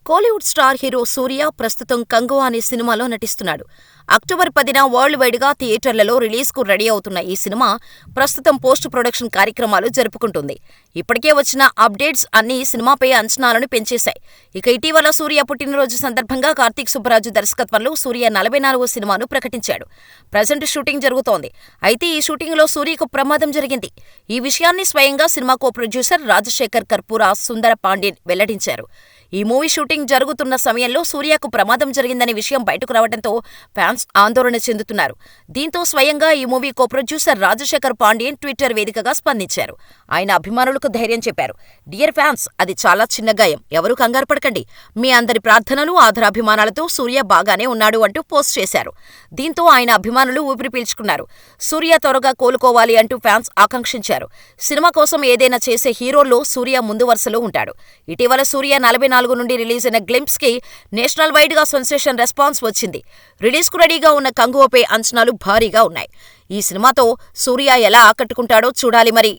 Kollywood star hero సూర్య ప్రస్తుతం 'కంగువ' అనే సినిమాలో నటిస్తున్నాడు. అక్టోబర్ 10న వరల్డ్ వైడ్ గా థియేటర్లలో రిలీజ్ కు రెడీ అవుతున్న ఈ సినిమా ప్రస్తుతం పోస్ట్ ప్రొడక్షన్ కార్యక్రమాలు జరుపుకుంటుంది. ఇప్పటికే వచ్చిన అప్డేట్స్ అన్నీ సినిమాపై అంచనాలను పెంచేశాయి. ఇక ఇటీవల సూర్య పుట్టినరోజు సందర్భంగా కార్తీక్ సుబ్బరాజు దర్శకత్వంలో సూర్య 44వ సినిమాను ప్రకటించాడు. ప్రజెంట్ షూటింగ్ జరుగుతోంది. అయితే ఈ షూటింగ్ లో సూర్యకు ప్రమాదం జరిగింది. ఈ విషయాన్ని స్వయంగా సినిమా కో ప్రొడ్యూసర్ రాజశేఖర్ కర్పూరా సుందర పాండ్యన్ వెల్లడించారు. ఈ మూవీ షూటింగ్ జరుగుతున్న సమయంలో సూర్యకు ప్రమాదం జరిగిందనే విషయం బయటకు రావడంతో ఫ్యాన్స్ ఆందోళన చెందుతున్నారు. దీంతో స్వయంగా ఈ movie co producer Rajasekhar Pandian Twitter వేదికగా స్పందించారు. ఆయన అభిమానులకు ధైర్యం చెప్పారు. డియర్ ఫ్యాన్స్, అది చాలా చిన్న గాయం, ఎవరూ కంగారు పడకండి. మీ అందరి ప్రార్థనలు, ఆదరాభిమానాలతో సూర్య బాగానే ఉన్నాడు అంటూ పోస్ట్ చేశారు. దీంతో ఆయన అభిమానులు ఊపిరి పీల్చుకున్నారు. సూర్య త్వరగా కోలుకోవాలి అంటూ ఫ్యాన్స్ ఆకాంక్షించారు. సినిమా కోసం ఏదైనా చేసే హీరోల్లో సూర్య ముందు వరుసలో ఉంటాడు. ఇటీవల సూర్య 44 నుండి రిలీజ్ అయిన గ్లింప్స్ కి నేషనల్ వైడ్ గా సెన్సేషన్ రెస్పాన్స్ వచ్చింది. రిలీజ్ కు రెడీగా ఉన్న 'కంగువ'పై అంచనాలు భారీగా ఉన్నాయి. ఈ సినిమాతో సూర్య ఎలా ఆకట్టుకుంటాడో చూడాలి మరి.